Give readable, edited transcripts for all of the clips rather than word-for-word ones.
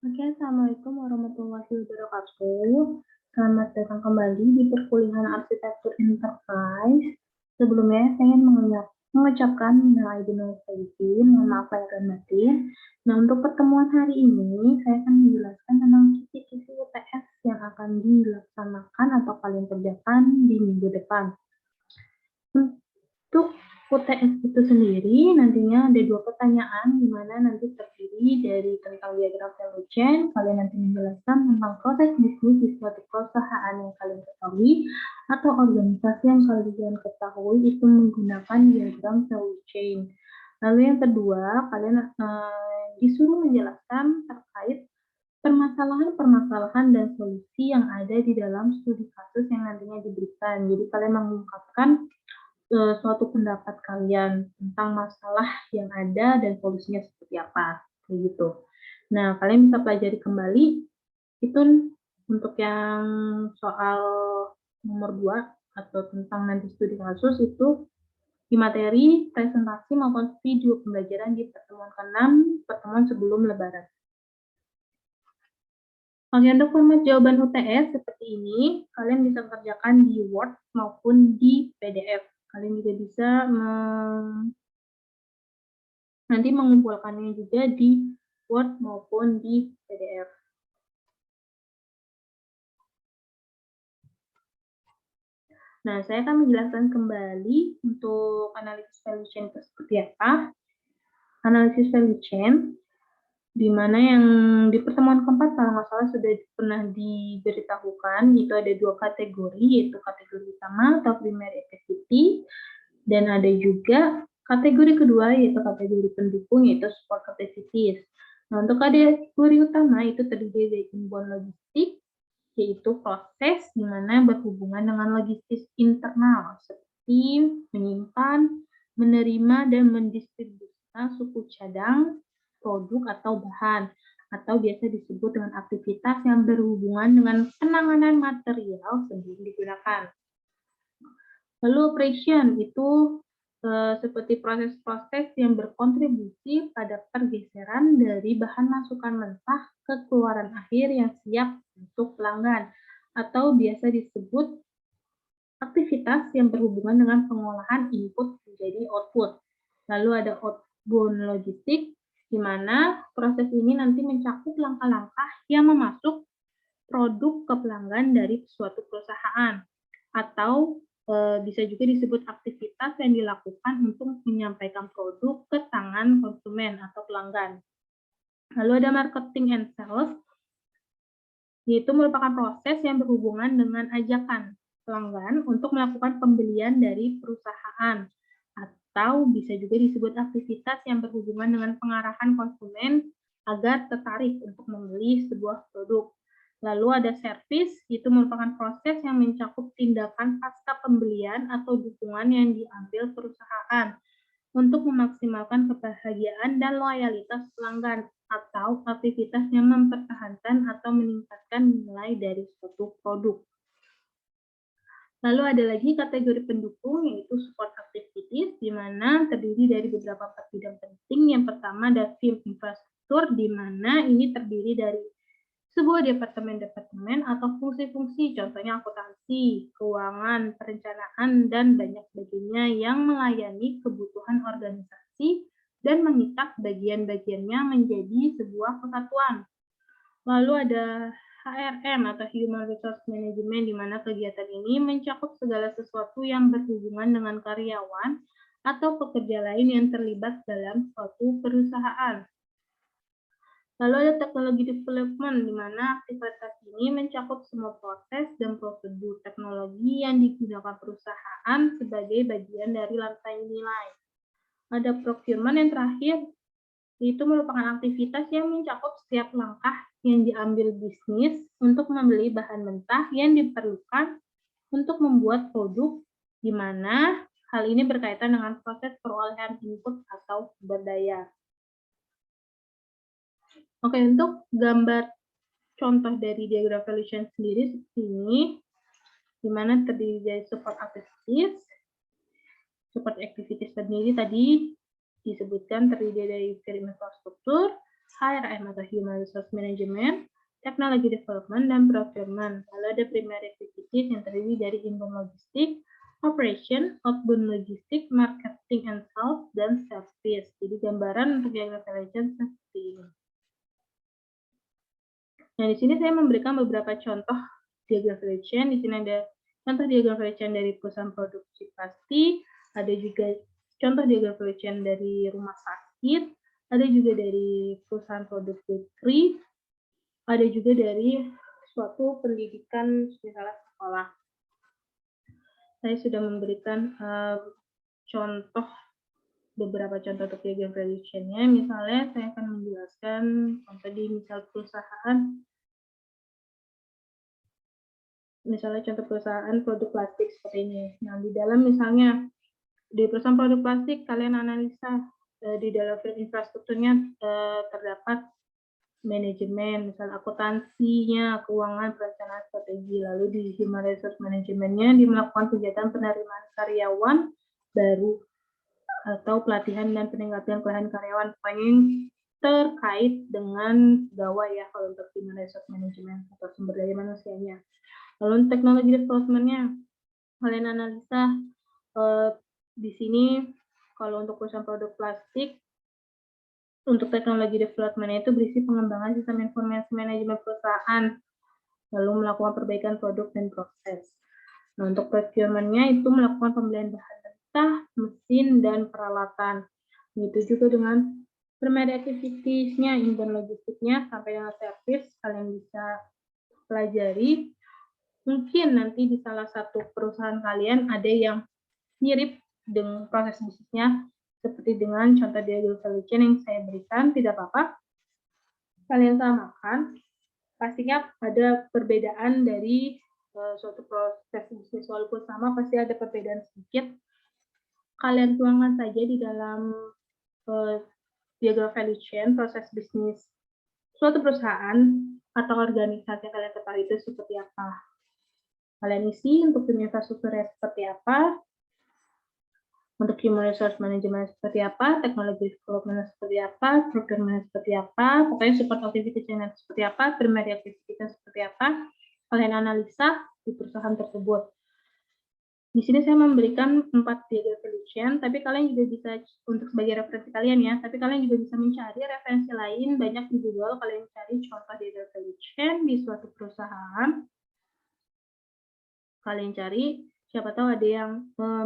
Oke, Assalamualaikum warahmatullahi wabarakatuh. Selamat datang kembali di perkuliahan Arsitektur Enterprise. Sebelumnya, saya ingin mengucapkan minal aidin wal faizin, mohon maaf lahir dan batin. Nah, untuk pertemuan hari ini, saya akan menjelaskan tentang kisi-kisi UTS yang akan dilaksanakan atau kalian kerjakan di minggu depan. Untuk UTS itu sendiri nantinya ada 2 pertanyaan, di mana nanti terdiri dari tentang diagram value chain, kalian nanti menjelaskan tentang proses bisnis di suatu perusahaan yang kalian ketahui atau organisasi yang kalian ketahui itu menggunakan diagram value chain. Lalu yang kedua, kalian disuruh menjelaskan terkait permasalahan-permasalahan dan solusi yang ada di dalam studi kasus yang nantinya diberikan. Jadi kalian mengungkapkan suatu pendapat kalian tentang masalah yang ada dan solusinya seperti apa, kayak gitu. Nah, kalian bisa pelajari kembali itu untuk yang soal nomor 2 atau tentang nanti studi kasus itu di materi, presentasi maupun video pembelajaran di pertemuan ke-6, pertemuan sebelum Lebaran. Oke, untuk format jawaban UTS seperti ini, kalian bisa kerjakan di Word maupun di PDF. Kalian juga bisa nanti mengumpulkannya juga di Word maupun di PDF. Nah, saya akan menjelaskan kembali untuk analisis value chain itu seperti apa. Analisis value chain, di mana yang di pertemuan keempat kalau nggak salah sudah pernah diberitahukan, itu ada 2 kategori, yaitu kategori utama atau primary activity, dan ada juga kategori kedua, yaitu kategori pendukung, yaitu support activities. Nah, untuk kategori utama itu terdiri dari inbound logistik, yaitu proses di mana berhubungan dengan logistik internal, seperti menyimpan, menerima, dan mendistribusikan suku cadang, produk atau bahan, atau biasa disebut dengan aktivitas yang berhubungan dengan penanganan material sebelum digunakan. Lalu operation itu seperti proses-proses yang berkontribusi pada pergeseran dari bahan masukan mentah ke keluaran akhir yang siap untuk pelanggan, atau biasa disebut aktivitas yang berhubungan dengan pengolahan input menjadi output. Lalu ada outbound logistik, di mana proses ini nanti mencakup langkah-langkah yang memasuk produk ke pelanggan dari suatu perusahaan, atau bisa juga disebut aktivitas yang dilakukan untuk menyampaikan produk ke tangan konsumen atau pelanggan. Lalu ada marketing and sales, yaitu merupakan proses yang berhubungan dengan ajakan pelanggan untuk melakukan pembelian dari perusahaan, atau bisa juga disebut aktivitas yang berhubungan dengan pengarahan konsumen agar tertarik untuk membeli sebuah produk. Lalu ada service, itu merupakan proses yang mencakup tindakan pasca pembelian atau dukungan yang diambil perusahaan untuk memaksimalkan kebahagiaan dan loyalitas pelanggan, atau aktivitas yang mempertahankan atau meningkatkan nilai dari suatu produk. Lalu ada lagi kategori pendukung, yaitu support activities, di mana terdiri dari beberapa bidang penting. Yang pertama ada field infrastruktur, di mana ini terdiri dari sebuah departemen-departemen atau fungsi-fungsi, contohnya akuntansi, keuangan, perencanaan, dan banyak sebagainya yang melayani kebutuhan organisasi dan mengikat bagian-bagiannya menjadi sebuah kesatuan. Lalu ada HRM atau Human Resource Management, di mana kegiatan ini mencakup segala sesuatu yang berhubungan dengan karyawan atau pekerja lain yang terlibat dalam suatu perusahaan. Lalu ada teknologi development, di mana aktivitas ini mencakup semua proses dan prosedur teknologi yang digunakan perusahaan sebagai bagian dari rantai nilai. Ada procurement yang terakhir, itu merupakan aktivitas yang mencakup setiap langkah yang diambil bisnis untuk membeli bahan mentah yang diperlukan untuk membuat produk, di mana hal ini berkaitan dengan proses perolehan input atau sumber daya. Oke, untuk gambar contoh dari diagram value chain sendiri seperti ini, di mana terdiri dari support activities. Support activities sendiri tadi disebutkan terdiri dari field infrastruktur, HRM atau Human Resource Management, Technology Development, dan Procurement. Lalu ada primary activities yang terdiri dari inbound logistik, operation, outbound logistik, marketing and sales, dan service. Jadi gambaran untuk diagram value chain seperti ini. Nah, di sini saya memberikan beberapa contoh diagram value chain. Di sini ada contoh diagram value chain dari perusahaan produksi plastik, ada juga contoh diagram value chain dari rumah sakit, ada juga dari perusahaan produk bakery, ada juga dari suatu pendidikan misalnya sekolah. Saya sudah memberikan beberapa contoh untuk diagram value chain-nya. Misalnya saya akan menjelaskan contoh di misal perusahaan, misalnya contoh perusahaan produk plastik seperti ini. Nah, di dalam misalnya di perusahaan produk plastik kalian analisa di dalam infrastrukturnya terdapat manajemen, misal akuntansinya, keuangan, perencanaan strategi. Lalu di human resource manajemennya melakukan kegiatan penerimaan karyawan baru atau pelatihan dan peningkatan karyawan yang terkait dengan pegawai ya kalau untuk human resource management atau sumber daya manusianya. Lalu teknologi development-nya kalian analisa di sini kalau untuk perusahaan produk plastik untuk teknologi development itu berisi pengembangan sistem informasi manajemen perusahaan, lalu melakukan perbaikan produk dan proses. Nah, untuk procurement-nya itu melakukan pembelian bahan mentah, mesin, dan peralatan. Begitu juga dengan primary activities-nya, inbound logistiknya, sampai dengan service, kalian bisa pelajari. Mungkin nanti di salah satu perusahaan kalian ada yang mirip dengan proses bisnisnya, seperti dengan contoh diagram value chain yang saya berikan, tidak apa-apa. Kalian samakan, pastinya ada perbedaan dari suatu proses bisnis, walaupun sama pasti ada perbedaan sedikit. Kalian tuangkan saja di dalam diagram value chain proses bisnis suatu perusahaan atau organisasi yang kalian ketahui itu seperti apa. Kalian isi untuk infrastrukturnya seperti apa, untuk human resource management seperti apa, teknologi development seperti apa, procurement seperti apa, pokoknya support activity channel seperti apa, primary activity seperti apa, kalian analisa di perusahaan tersebut. Di sini saya memberikan 4 diagram value chain, tapi kalian juga bisa untuk sebagai referensi kalian ya, tapi kalian juga bisa mencari referensi lain, banyak di Google, kalian cari contoh diagram value chain di suatu perusahaan, kalian cari, siapa tahu ada yang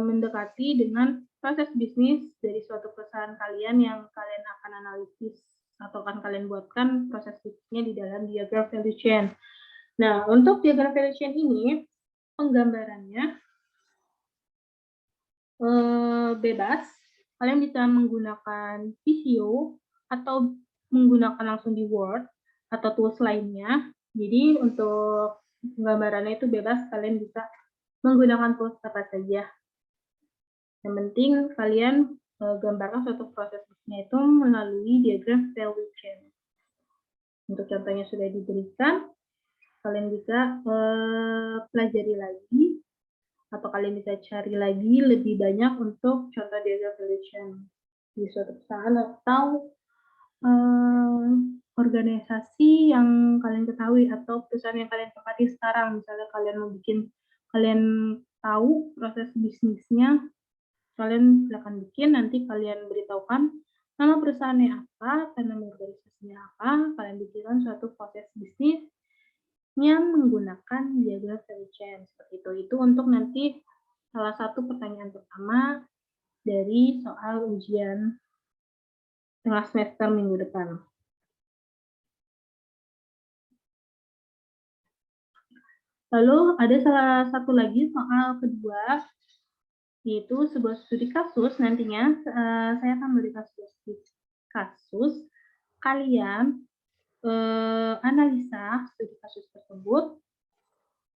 mendekati dengan proses bisnis dari suatu perusahaan kalian yang kalian akan analisis atau akan kalian buatkan proses bisnisnya di dalam diagram value chain. Nah, untuk diagram value chain ini, penggambarannya bebas. Kalian bisa menggunakan Visio atau menggunakan langsung di Word atau tools lainnya. Jadi untuk penggambarannya itu bebas, kalian bisa menggunakan tools apa saja. Yang penting kalian gambarkan suatu proses bisnisnya itu melalui diagram value chain. Untuk contohnya sudah diberikan, kalian bisa pelajari lagi atau kalian bisa cari lagi lebih banyak untuk contoh diagram value chain di suatu perusahaan atau organisasi yang kalian ketahui atau perusahaan yang kalian tempati sekarang. Misalnya kalian mau bikin, kalian tahu proses bisnisnya, kalian silakan bikin, nanti kalian beritahukan nama perusahaannya apa, dan nama organisasinya apa, kalian bikinkan suatu proses bisnis yang menggunakan diagram value chain seperti itu. Itu untuk nanti salah satu pertanyaan pertama dari soal ujian tengah semester minggu depan. Lalu ada salah satu lagi soal kedua, yaitu sebuah studi kasus. Nantinya saya akan memberikan sebuah studi kasus. Kalian analisa studi kasus tersebut.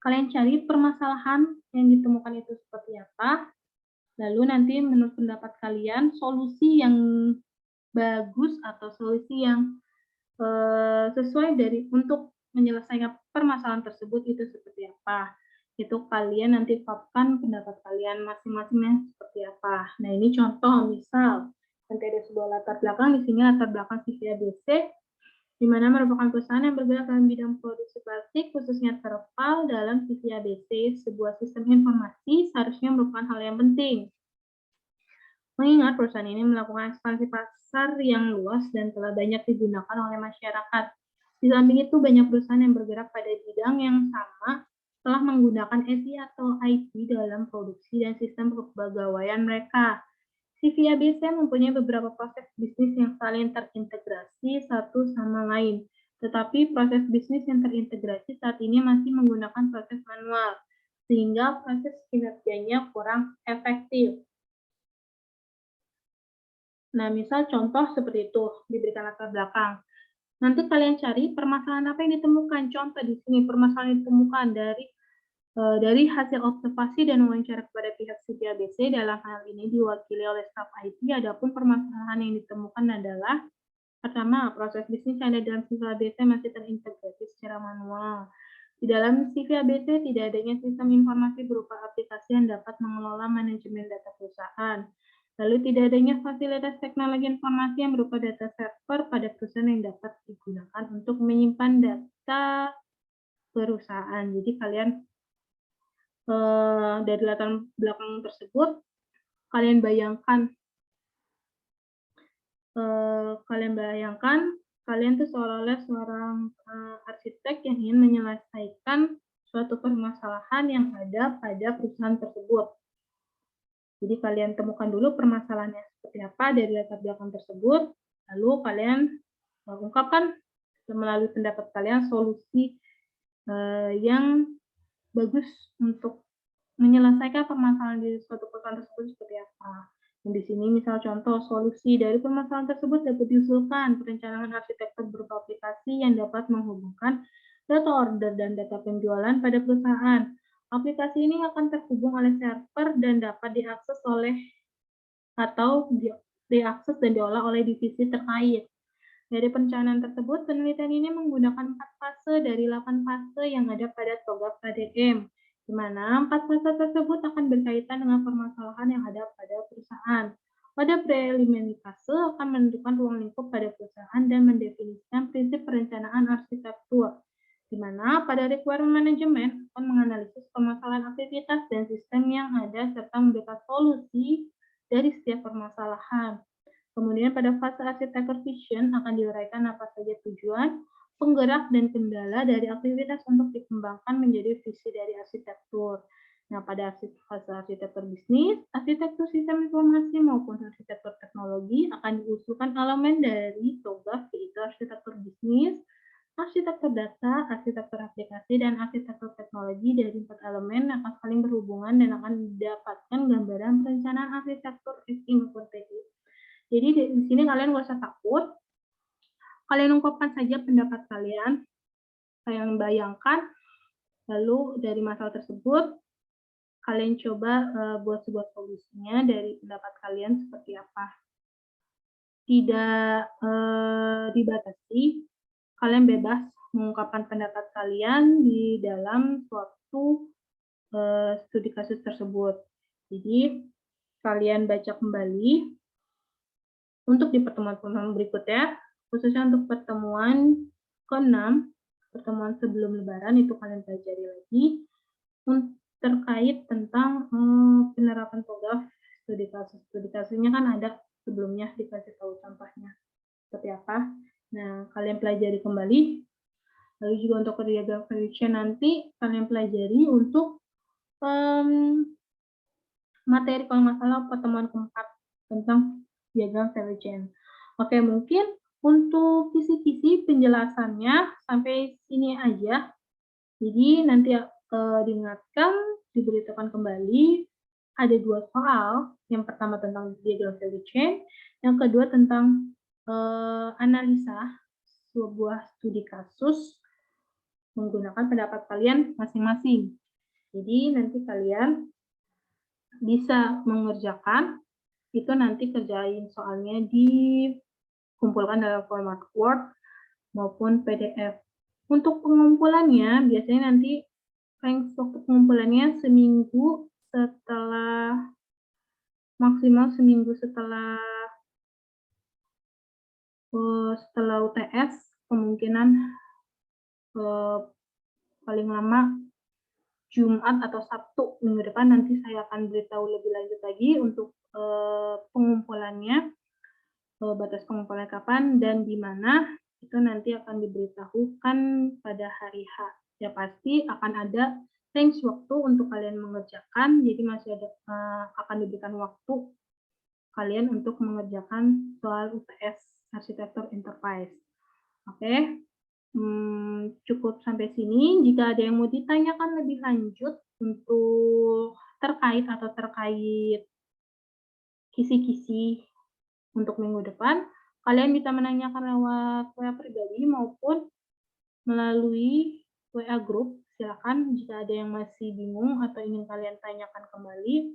Kalian cari permasalahan yang ditemukan itu seperti apa. Lalu nanti menurut pendapat kalian solusi yang bagus atau solusi yang sesuai dari untuk menyelesaikan permasalahan tersebut itu seperti apa. Itu kalian nanti paparkan pendapat kalian masing-masingnya seperti apa. Nah, ini contoh misal nanti ada sebuah latar belakang, di sini latar belakang sisi ABC, di mana merupakan perusahaan yang bergerak dalam bidang produksi plastik, khususnya terpal dalam CV ABC. Sebuah sistem informasi seharusnya merupakan hal yang penting. Mengingat perusahaan ini melakukan ekspansi pasar yang luas dan telah banyak digunakan oleh masyarakat. Di samping itu, banyak perusahaan yang bergerak pada bidang yang sama telah menggunakan SI atau IT dalam produksi dan sistem kepegawaian mereka. CV ABC mempunyai beberapa proses bisnis yang saling terintegrasi satu sama lain, tetapi proses bisnis yang terintegrasi saat ini masih menggunakan proses manual, sehingga proses kinerjanya kurang efektif. Nah, misal contoh seperti itu, diberikan latar belakang. Nanti kalian cari permasalahan apa yang ditemukan. Contoh di sini, permasalahan yang ditemukan dari hasil observasi dan wawancara kepada pihak CPABC dalam hal ini diwakili oleh staf IT. Adapun permasalahan yang ditemukan adalah pertama, proses bisnis yang ada dalam CPABC masih terintegrasi secara manual. Di dalam CPABC tidak adanya sistem informasi berupa aplikasi yang dapat mengelola manajemen data perusahaan. Lalu tidak adanya fasilitas teknologi informasi yang berupa data server pada perusahaan yang dapat digunakan untuk menyimpan data perusahaan. Jadi kalian dari latar belakang tersebut, kalian bayangkan kalian tuh seolah-olah seorang arsitek yang ingin menyelesaikan suatu permasalahan yang ada pada perusahaan tersebut. Jadi kalian temukan dulu permasalahannya seperti apa dari latar belakang tersebut, lalu kalian ungkapkan melalui pendapat kalian solusi yang bagus untuk menyelesaikan permasalahan di suatu perusahaan tersebut seperti apa. Dan di sini misal contoh solusi dari permasalahan tersebut dapat diusulkan perencanaan arsitektur berupa aplikasi yang dapat menghubungkan data order dan data penjualan pada perusahaan. Aplikasi ini akan terhubung oleh server dan dapat diakses dan diolah oleh divisi terkait. Dari perencanaan tersebut, penelitian ini menggunakan 4 fase dari 8 fase yang ada pada TOGAF ADM, di mana 4 fase tersebut akan berkaitan dengan permasalahan yang ada pada perusahaan. Pada preliminary fase akan menentukan ruang lingkup pada perusahaan dan mendefinisikan prinsip perencanaan arsitektur, di mana pada requirement management akan menganalisis permasalahan aktivitas dan sistem yang ada serta memberikan solusi dari setiap permasalahan. Kemudian pada fase arsitektur vision akan diuraikan apa saja tujuan, penggerak, dan kendala dari aktivitas untuk dikembangkan menjadi visi dari arsitektur. Nah, pada fase arsitektur bisnis, arsitektur sistem informasi maupun arsitektur teknologi akan diusulkan elemen dari TOGAF, yaitu arsitektur bisnis, arsitektur data, arsitektur aplikasi, dan arsitektur teknologi. Dari 4 elemen akan saling berhubungan dan akan didapatkan gambaran perencanaan arsitektur SI maupun TI. Jadi di sini kalian nggak usah takut, kalian ungkapkan saja pendapat kalian bayangkan, lalu dari masalah tersebut kalian coba buat sebuah solusinya dari pendapat kalian seperti apa. Tidak dibatasi, kalian bebas mengungkapkan pendapat kalian di dalam suatu studi kasus tersebut. Jadi kalian baca kembali untuk di pertemuan-pertemuan berikutnya, khususnya untuk pertemuan ke-6, pertemuan sebelum Lebaran, itu kalian pelajari lagi terkait tentang penerapan TOGAF studi kasus. Studi kasusnya kan ada sebelumnya dikasih tahu contohnya seperti apa. Nah, kalian pelajari kembali. Lalu juga untuk diagram prediction nanti kalian pelajari untuk materi kalau nggak salah pertemuan keempat tentang diagram value chain. Oke, mungkin untuk kisi-kisi penjelasannya sampai sini aja. Jadi nanti diingatkan, diberitakan kembali, ada 2 soal. Yang pertama tentang diagram value chain, yang kedua tentang analisa sebuah studi kasus menggunakan pendapat kalian masing-masing. Jadi nanti kalian bisa mengerjakan itu nanti kerjain soalnya dikumpulkan dalam format Word maupun PDF. Untuk pengumpulannya biasanya nanti waktu pengumpulannya maksimal seminggu setelah UTS kemungkinan paling lama Jumat atau Sabtu minggu depan. Nanti saya akan beritahu lebih lanjut lagi untuk pengumpulannya, batas pengumpulan kapan dan di mana, itu nanti akan diberitahukan pada hari H. Ya pasti akan ada range waktu untuk kalian mengerjakan, jadi masih ada akan diberikan waktu kalian untuk mengerjakan soal UTS Arsitektur Enterprise. Oke, cukup sampai sini. Jika ada yang mau ditanyakan lebih lanjut untuk terkait kisi-kisi untuk minggu depan, kalian bisa menanyakan lewat WA pribadi maupun melalui WA grup. Silakan jika ada yang masih bingung atau ingin kalian tanyakan kembali,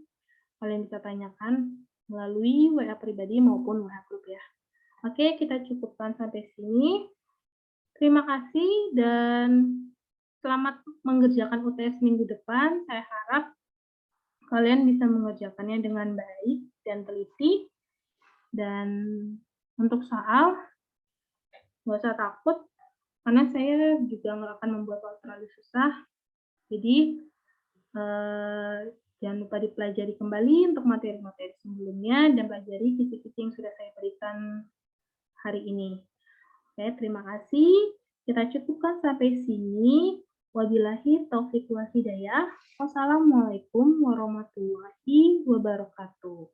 kalian bisa tanyakan melalui WA pribadi maupun WA grup ya. Oke, kita cukupkan sampai sini. Terima kasih dan selamat mengerjakan UTS minggu depan. Saya harap kalian bisa mengerjakannya dengan baik dan teliti. Dan untuk soal, nggak usah takut, karena saya juga nggak akan membuat soal terlalu susah. Jadi, jangan lupa dipelajari kembali untuk materi-materi sebelumnya dan pelajari kisi-kisi yang sudah saya berikan hari ini. Oke, terima kasih. Kita cukupkan sampai sini. Wabillahi taufiq wal hidayah. Wassalamualaikum warahmatullahi wabarakatuh.